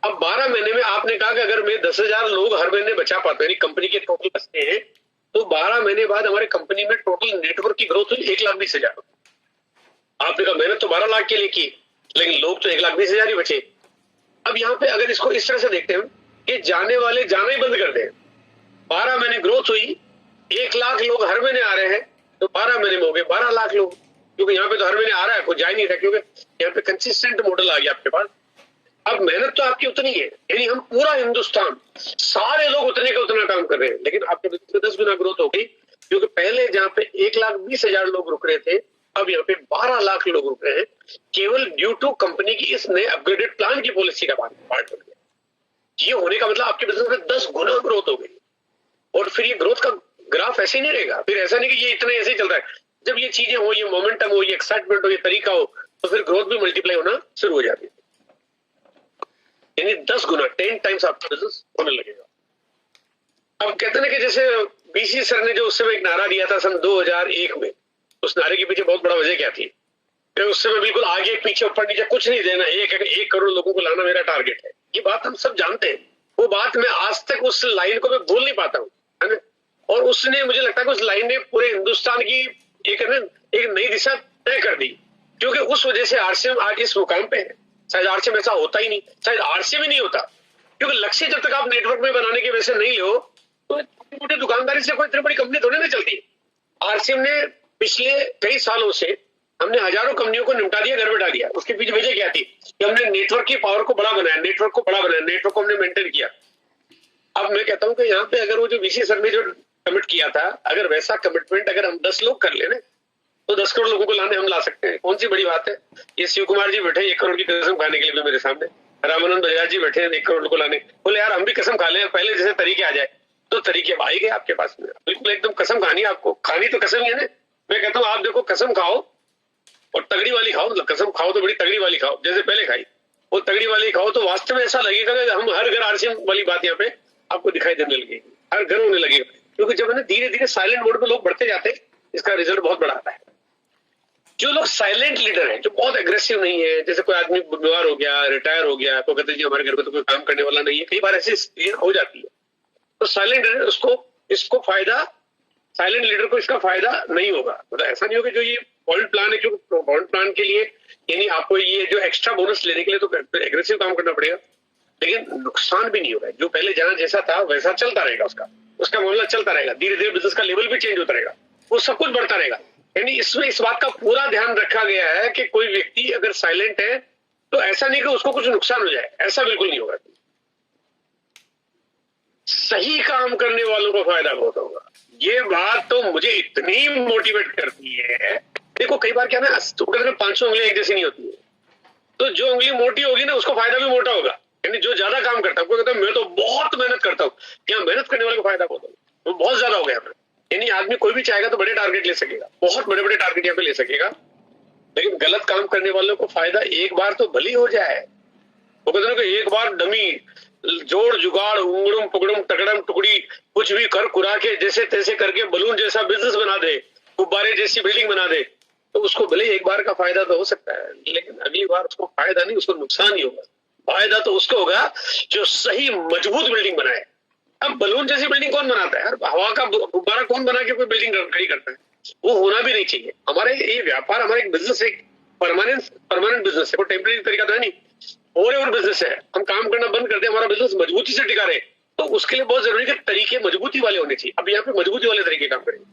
अब 12 महीने में आपने कहा कि अगर मैं 10,000 लोग हर महीने बचा पाता हूं, कंपनी के टोटल बचते हैं, तो 12 महीने बाद हमारे कंपनी में टोटल नेटवर्क की ग्रोथ हुई 1,20,000। आपने कहा मेहनत तो 12 लाख के लिए की, लेकिन लोग तो 1,20,000 ही बचे। अब यहाँ पे अगर इसको इस तरह से देखते हैं कि जाने वाले जाना ही बंद कर दें, 12 महीने ग्रोथ हुई, 1 लाख लोग हर महीने आ रहे हैं, तो 12 महीने में हो गए 12 लाख लोग, क्योंकि यहाँ पे तो हर महीने आ रहा है, कोई जा ही नहीं रहा, क्योंकि यहाँ पे कंसिस्टेंट मॉडल आ गया आपके पास। अब मेहनत तो आपकी उतनी है, यानी हम पूरा हिंदुस्तान सारे लोग उतने का उतना काम कर रहे हैं, लेकिन आपके बिजनेस में 10 गुना ग्रोथ हो गई, क्योंकि पहले जहाँ पे 1,20,000 लोग रुक रहे थे, अब यहाँ पे 12 लाख लोग रुक रहे हैं, केवल ड्यू टू कंपनी की इस नए अपग्रेडेड प्लान की पॉलिसी का पार्ट हो गया। ये होने का मतलब आपके बिजनेस में 10 गुना ग्रोथ हो गई। और फिर ये ग्रोथ का ग्राफ ऐसे ही नहीं रहेगा, फिर ऐसा नहीं कि ये इतना ऐसे ही चल रहा है। जब ये चीजें हो, ये मोमेंटम हो, ये एक्साइटमेंट हो, ये तरीका हो, तो फिर ग्रोथ भी मल्टीप्लाई होना शुरू हो जाती है, यानी 10 गुना 10 टाइम्स आपका बिजनेस होने लगेगा। अब कहते हैं कि जैसे बीसी सर ने जो उस समय एक नारा दिया था सन 2001 में, उस नारे के पीछे बहुत बड़ा वजह क्या थी कि उस समय बिल्कुल आगे पीछे ऊपर नीचे कुछ नहीं देना, 1 करोड़ लोगों को लाना मेरा टारगेट है। ये बात हम सब जानते हैं, वो बात मैं आज तक उस लाइन को मैं बोल नहीं पाता हूँ, है ना। और उसने, मुझे लगता है कि उस लाइन ने पूरे हिंदुस्तान की एक नई दिशा तय कर दी, क्योंकि उस वजह से आरसीएम आज इस मुकाम पे है। शायद आरसीएम ऐसा होता ही नहीं, शायद आरसीएम ही नहीं होता, क्योंकि लक्ष्य जब तक आप नेटवर्क में बनाने की वजह से नहीं हो तो छोटी दुकानदारी से कोई इतनी बड़ी कंपनी थोड़ी ना चलती। आरसीएम ने पिछले कई सालों से हमने हजारों कंपनियों को निपटा दिया, घर बैठा दिया। उसके पीछे वजह क्या थी कि हमने नेटवर्क की पावर को बड़ा बनाया, नेटवर्क को हमने मेंटेन किया। अब मैं कहता हूं कि यहाँ पे अगर वो जो वीसी सर ने जो कमिट किया था, अगर वैसा कमिटमेंट अगर हम 10 लोग कर लेने तो 10 करोड़ लोगों को लाने हम ला सकते हैं। कौन सी बड़ी बात है। ये शिव कुमार जी बैठे 1 करोड़ की कसम खाने के लिए भी मेरे सामने, रामानंद बजाज जी बैठे 1 करोड़ को लाने, बोले यार हम भी कसम खा लें, पहले जैसे तरीके आ जाए। तो तरीके आ ही गए आपके पास में, बिल्कुल एकदम कसम खानी, आपको खानी तो कसम ही है ना। मैं कहता हूँ आप देखो, कसम खाओ और तगड़ी वाली खाओ, मतलब कसम खाओ तो बड़ी तगड़ी वाली खाओ, जैसे पहले खाई वो तगड़ी वाली खाओ, तो वास्तव में ऐसा लगेगा कि हम हर घर आरसीएम वाली बात यहाँ पे आपको दिखाई देने लगेगी, हर घर होने लगेगा। क्योंकि जब है ना धीरे धीरे साइलेंट मोड पे लोग बढ़ते जाते हैं, इसका रिजल्ट बहुत बड़ा आता है। जो लोग साइलेंट लीडर हैं, जो बहुत एग्रेसिव नहीं है, जैसे कोई आदमी बीमार हो गया, रिटायर हो गया, तो कहते जी हमारे घर में तो कोई काम करने वाला नहीं है, कई बार ऐसी स्थितियां हो जाती है। तो साइलेंट लीडर इसको फायदा, साइलेंट लीडर को इसका फायदा नहीं होगा। मतलब ऐसा नहीं होगा जो ये पॉइंट प्लान है, क्योंकि पॉइंट प्लान के लिए यानी आपको ये जो एक्स्ट्रा बोनस लेने के लिए तो एग्रेसिव काम करना पड़ेगा, लेकिन नुकसान भी नहीं होगा। जो पहले जहां जैसा था वैसा चलता रहेगा, उसका मामला चलता रहेगा, धीरे धीरे बिजनेस का लेवल भी चेंज होता रहेगा, वो सब कुछ बढ़ता रहेगा। यानी इसमें इस बात का पूरा ध्यान रखा गया है कि कोई व्यक्ति अगर साइलेंट है तो ऐसा नहीं कि उसको कुछ नुकसान हो जाए, ऐसा बिल्कुल नहीं होगा। सही काम करने वालों को फायदा बहुत होगा। ये बात तो मुझे इतनी मोटिवेट करती है। देखो कई बार क्या ना, तो 500 उंगलियां एक जैसी नहीं होती है, तो जो उंगली मोटी होगी ना उसको फायदा भी मोटा होगा। यानी जो ज्यादा काम करता है, कहता है मैं तो बहुत मेहनत करता हूँ, क्या मेहनत करने वाले को फायदा बहुत होगा, वो बहुत ज्यादा हो गया। यानी आदमी कोई भी चाहेगा तो बड़े टारगेट ले सकेगा, बहुत बड़े बड़े टारगेट यहाँ पे ले सकेगा, लेकिन गलत काम करने वालों को फायदा एक बार तो भली हो जाए। वो कहते हैं कि एक बार डमी जोड़ जुगाड़ उंगड़म पकड़म टकड़म टुकड़ी कुछ भी कर कुरा के जैसे तैसे करके बलून जैसा बिजनेस बना दे, गुब्बारे जैसी बिल्डिंग बना दे, तो उसको भले एक बार का फायदा तो हो सकता है, लेकिन अगली बार उसको फायदा नहीं, उसको नुकसान ही होगा। फायदा तो उसको होगा जो सही मजबूत बिल्डिंग बनाए। अब बलून जैसी बिल्डिंग कौन बनाता है? हवा का गुब्बारा कौन बना के कोई बिल्डिंग खड़ी करता है? वो होना भी नहीं चाहिए। हमारे ये व्यापार, हमारा एक बिजनेस, एक परमानेंट बिजनेस है, वो टेम्परेरी तरीका तो है नहीं, और बिजनेस है। हम काम करना बंद कर दे, हमारा बिजनेस मजबूती से टिका रहे, तो उसके लिए बहुत जरूरी है कि तरीके मजबूती वाले होने चाहिए। अब यहाँ पे मजबूती वाले तरीके काम करेंगे,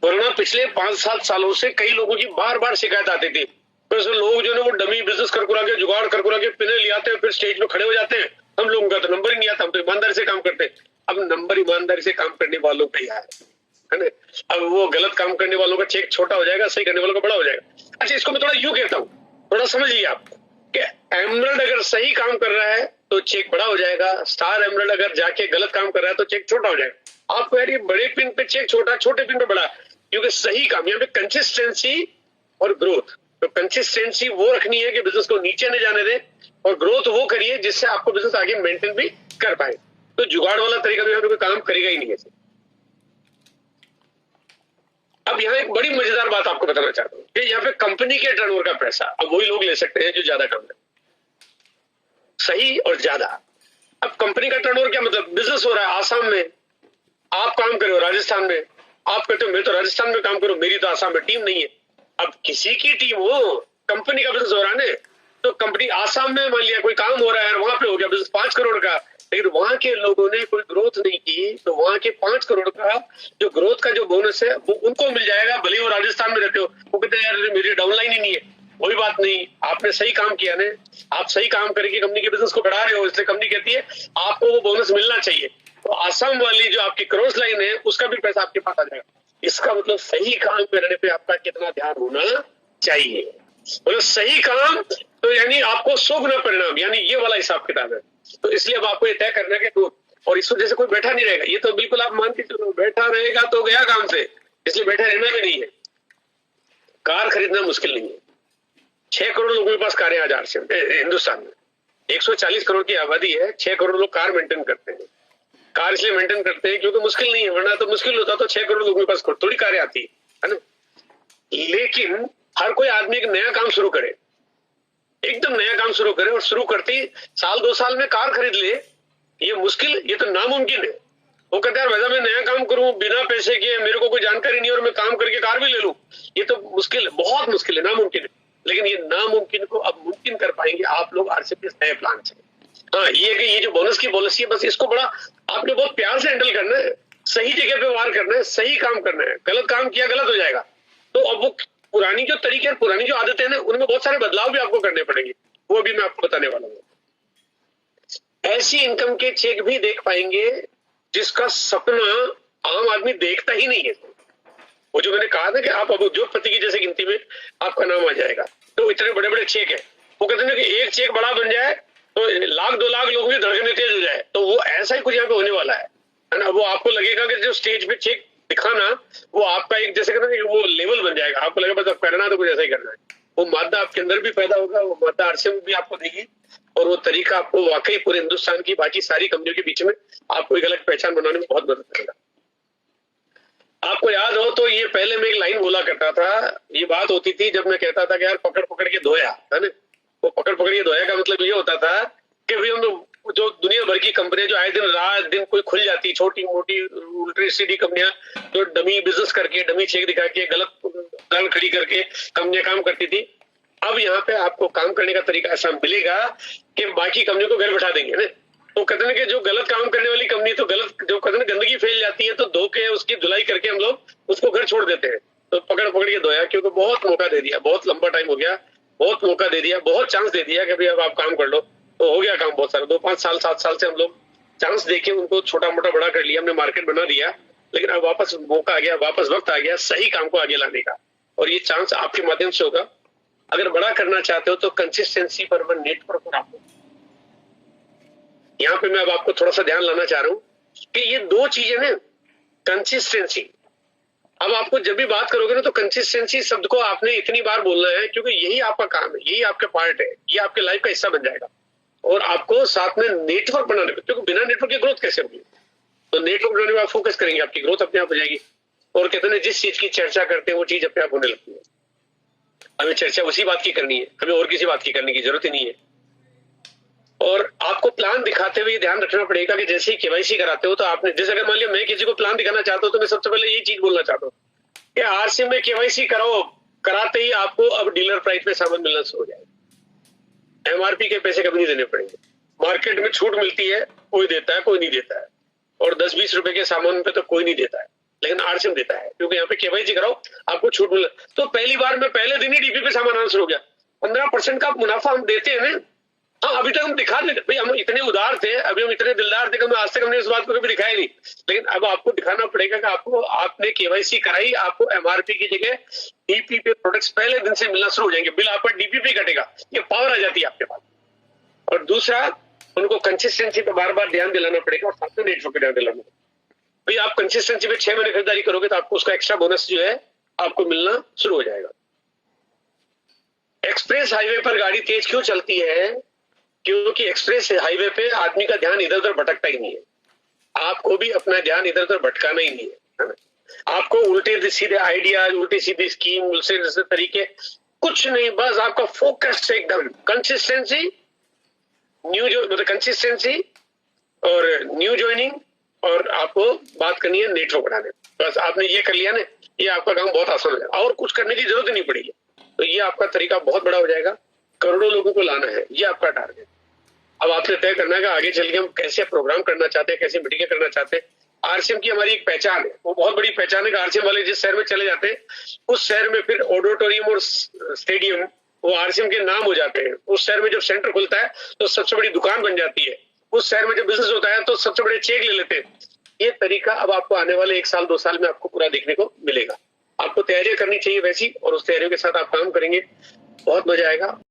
वरना पिछले 5-7 सालों से कई लोगों की बार बार शिकायत आती थी, तो लोग जो है वो डमी बिजनेस करकुरा के जुगाड़ करकुरा के पिने ले आते हैं, फिर स्टेज पे खड़े हो जाते हैं, हम लोगों का तो नंबर ही नहीं आता, हम तो ईमानदारी से काम करते हैं। अब नंबर ईमानदारी से काम करने वालों का ही है ना। अब वो गलत काम करने वालों का चेक छोटा हो जाएगा, सही करने वालों का बड़ा हो जाएगा। अच्छा, इसको मैं थोड़ा यूं कहता हूँ, थोड़ा समझिए आप कि एमरल्ड अगर सही काम कर रहा है तो चेक बड़ा हो जाएगा, स्टार एमरल्ड अगर जाके गलत काम कर रहा है तो चेक छोटा हो जाएगा। आपको यार ये बड़े पिन पे चेक छोटा, छोटे पिन पे बड़ा, क्योंकि सही काम यहाँ पे कंसिस्टेंसी और ग्रोथ। तो कंसिस्टेंसी वो रखनी है कि बिजनेस को नीचे न जाने दे, और ग्रोथ वो करिए जिससे आपको बिजनेस आगे मेंटेन भी कर पाए। तो जुगाड़ वाला तरीका भी कोई काम करेगा ही नहीं ऐसे। अब यहाँ एक बड़ी मजेदार बात आपको बताना चाहता हूँ कि यहाँ पे कंपनी के टर्नओवर का पैसा अब वही लोग ले सकते हैं जो ज्यादा काम करते, सही और ज्यादा। अब कंपनी का टर्नओवर क्या मतलब? बिजनेस हो रहा है आसाम में, आप काम कर रहे हो राजस्थान में, आप कहते हो मैं तो राजस्थान में काम करूं, मेरी तो आसाम में टीम नहीं है। अब किसी की टीम हो, कंपनी का बिजनेस हो रहा है ना, तो कंपनी आसाम में मान लिया कोई काम हो रहा है, वहां पे हो गया बिजनेस 5 करोड़ का, लेकिन वहां के लोगों ने कोई ग्रोथ नहीं की, तो वहां के 5 करोड़ का जो ग्रोथ का जो बोनस है वो उनको मिल जाएगा, भले वो राजस्थान में रहते हो। वो कहते हैं यार मेरी डाउनलाइन ही नहीं है। कोई बात नहीं, आपने सही काम किया ना, आप सही काम करके कंपनी के बिजनेस को बढ़ा रहे हो, इसलिए कंपनी कहती है आपको वो बोनस मिलना चाहिए। तो आसाम वाली जो आपकी क्रॉस लाइन है उसका भी पैसा आपके पास आ जाएगा। इसका मतलब सही काम करने पे आपका कितना ध्यान होना चाहिए। मतलब सही काम तो यानी आपको 100 गुना परिणाम, यानी ये वाला हिसाब किताब है। तो इसलिए अब आपको ये तय करना है कि और इस वजह से कोई बैठा नहीं रहेगा, ये तो बिल्कुल आप मान के चलो, बैठा रहेगा तो गया काम से, इसलिए बैठा रहना भी नहीं है। कार खरीदना मुश्किल नहीं है, 6 करोड़ लोगों के पास कारें आज हिंदुस्तान में, 140 करोड़ की आबादी है, 6 करोड़ लोग कार मेंटेन करते हैं। कार इसलिए मेंटेन करते हैं क्योंकि मुश्किल नहीं है, वरना तो मुश्किल होता तो 6 करोड़ लोगों के पास थोड़ी कारें आती है ना। लेकिन हर कोई आदमी एक नया काम शुरू करे, एकदम नया काम शुरू करे, और शुरू करते ही 1-2 साल में कार खरीद ले, ये मुश्किल, ये तो नामुमकिन है। वो कहते हैं वैसा मैं नया काम करूं बिना पैसे के, मेरे को कोई जानकारी नहीं और मैं काम करके कार भी ले लूं, ये तो मुश्किल है, बहुत मुश्किल है, नामुमकिन है। लेकिन ये नामुमकिन को अब मुमकिन कर पाएंगे आप लोग आरसीपीएस नए प्लान से। हाँ, ये जो बोनस की पॉलिसी है, बस इसको बड़ा आपने बहुत प्यार से हैंडल करना है, सही जगह पे वार करना है, सही काम करना है। गलत काम किया गलत हो जाएगा। तो अब वो पुरानी जो तरीके और पुरानी जो आदतें हैं उनमें बहुत सारे बदलाव भी आपको करने पड़ेंगे, वो भी मैं आपको बताने वाला हूँ। ऐसी इनकम के चेक भी देख पाएंगे जिसका सपना आम आदमी देखता ही नहीं है। वो जो मैंने कहा था कि आप अब उद्योगपति की जैसे गिनती में आपका नाम आ जाएगा, तो इतने बड़े बड़े चेक है, वो कहते हैं कि एक चेक बड़ा बन जाए तो 1-2 लाख लोगों की धड़कनें तेज हो जाए, तो वो ऐसा ही कुछ यहाँ पे होने वाला है ना। वो आपको लगेगा कि जो स्टेज पे चेक दिखाना वो आपका एक जैसे कहते हैं वो लेवल बन जाएगा, आपको लगेगा बस अब करना तो कुछ ऐसा ही करना है। वो मादा आपके अंदर भी पैदा होगा, वो मादा आरसीएम भी आपको देगी, और वो तरीका आपको वाकई पूरे हिंदुस्तान की बाकी सारी कंपनियों के बीच में आपको एक अलग पहचान बनाने में बहुत मदद करेगा। आपको याद हो तो ये पहले मैं एक लाइन बोला करता था, ये बात होती थी जब मैं कहता था कि यार पकड़ पकड़ के धोया है ना। वो पकड़ पकड़ के धोया का मतलब ये होता था कि भाई हम जो दुनिया भर की कंपनियां जो आए दिन रात दिन कोई खुल जाती है, छोटी मोटी उल्टी सीधी कंपनियां जो डमी बिजनेस करके, डमी चेक दिखा के, गलत दाल खड़ी करके कंपनियां काम करती थी, अब यहाँ पे आपको काम करने का तरीका ऐसा मिलेगा कि बाकी कंपनियों को घर बैठा देंगे ना। तो कहते हैं कि जो गलत काम करने वाली कंपनी, तो गलत जो कहते हैं गंदगी फैल जाती है, तो धो के उसकी धुलाई करके हम लोग उसको घर छोड़ देते हैं। तो पकड़ पकड़ के धोया, क्योंकि बहुत मौका दे दिया, बहुत लंबा टाइम हो गया, बहुत मौका दे दिया, बहुत चांस दे दिया कि भाई अब आप काम कर लो, तो हो गया काम बहुत सारा। 2-5 साल 7 साल से हम लोग चांस देके उनको छोटा मोटा बड़ा कर लिया, हमने मार्केट बना दिया, लेकिन अब वापस मौका आ गया, वापस वक्त आ गया सही काम को आगे लाने का, और ये चांस आपके माध्यम से होगा। अगर बड़ा करना चाहते हो तो कंसिस्टेंसी पर, नेटवर्क पर आपको, यहाँ पे मैं अब आपको थोड़ा सा ध्यान लाना चाह रहा हूं कि ये 2 चीजें ना, कंसिस्टेंसी। अब आपको जब भी बात करोगे ना, तो कंसिस्टेंसी शब्द को आपने इतनी बार बोलना है, क्योंकि यही आपका काम है, यही आपका पार्ट है, ये आपके लाइफ का हिस्सा बन जाएगा। और आपको साथ में नेटवर्क बनाने, क्योंकि बिना नेटवर्क की ग्रोथ कैसे होगी? तो नेटवर्क बनाने में आप फोकस करेंगे, आपकी ग्रोथ अपने आप हो जाएगी। और कहते हैं जिस चीज की चर्चा करते हैं वो चीज अपने आप होने लगती है। हमें चर्चा उसी बात की करनी है, हमें और किसी बात की करने की जरूरत ही नहीं है। और आपको प्लान दिखाते हुए ध्यान रखना पड़ेगा कि जैसे ही केवाईसी कराते हो, तो आपने, जैसे अगर मान लिया मैं किसी को प्लान दिखाना चाहता हूं, तो मैं सबसे पहले यही चीज बोलना चाहता हूँ कि आरसीएम में केवाईसी कराओ, कराते ही आपको अब डीलर प्राइस पे सामान मिलना शुरू हो जाएगा। एमआरपी के पैसे कभी नहीं देने पड़ेंगे। मार्केट में छूट मिलती है, कोई देता है, कोई नहीं देता है, और 10-20 रुपए के सामान पे तो कोई नहीं देता है, लेकिन आरसीएम देता है, क्योंकि यहाँ पे केवाईसी कराओ आपको छूट मिल। तो पहली बार में पहले दिन ही डीपी पे सामान आना शुरू हो गया। 15% का मुनाफा हम देते हैं ना। हाँ, अभी तक हम दिखा देते, भाई हम इतने उदार थे, अभी हम इतने दिलदार थे कि आज तक हमने इस बात को कभी दिखाया नहीं, लेकिन अब आपको दिखाना पड़ेगा कि आपने केवाईसी कराई, आपको एमआरपी की जगह डीपी पे प्रोडक्ट्स पहले दिन से मिलना शुरू हो जाएंगे, बिल आपका डीपी पे कटेगा, ये पावर आ जाती है आपके पास। और दूसरा, उनको कंसिस्टेंसी पे बार बार ध्यान दिलाना पड़ेगा, और साथ में नेटवर्क पे ध्यान दिलाना पड़ेगा। भाई आप कंसिस्टेंसी पे 6 महीने खरीदारी करोगे तो आपको उसका एक्स्ट्रा बोनस जो है आपको मिलना शुरू हो जाएगा। एक्सप्रेस हाईवे पर गाड़ी तेज क्यों चलती है? क्योंकि एक्सप्रेस हाईवे पे आदमी का ध्यान इधर उधर भटकता ही नहीं है। आपको भी अपना ध्यान इधर उधर भटकाना ही नहीं है ना? आपको उल्टे सीधे आइडियाज, उल्टी सीधी स्कीम, उल्टे तरीके कुछ नहीं, बस आपका फोकस एकदम कंसिस्टेंसी, कंसिस्टेंसी और न्यू ज्वाइनिंग, और आपको बात करनी है नेटवर्क बढ़ाने। बस आपने ये कर लिया ना, ये आपका काम बहुत आसान है, और कुछ करने की जरूरत ही नहीं पड़ेगी। तो ये आपका तरीका बहुत बड़ा हो जाएगा, करोड़ों लोगों को लाना है, ये आपका टारगेट। अब आपने तय करना है कि आगे चल के हम कैसे प्रोग्राम करना चाहते हैं, कैसे मीटिंगें करना चाहते हैं। आरसीएम की हमारी एक पहचान है, वो बहुत बड़ी पहचान है कि आरसीएम वाले जिस शहर में चले जाते हैं, उस शहर में फिर ऑडिटोरियम और स्टेडियम वो आरसीएम के नाम हो जाते हैं। उस शहर में जब सेंटर खुलता है तो सबसे बड़ी दुकान बन जाती है। उस शहर में जब बिजनेस होता है तो सबसे बड़े चेक ले लेते हैं। ये तरीका अब आपको आने वाले 1 साल 2 साल में आपको पूरा देखने को मिलेगा। आपको तैयारियां करनी चाहिए वैसी, और उस तैयारियों के साथ आप काम करेंगे, बहुत मजा आएगा।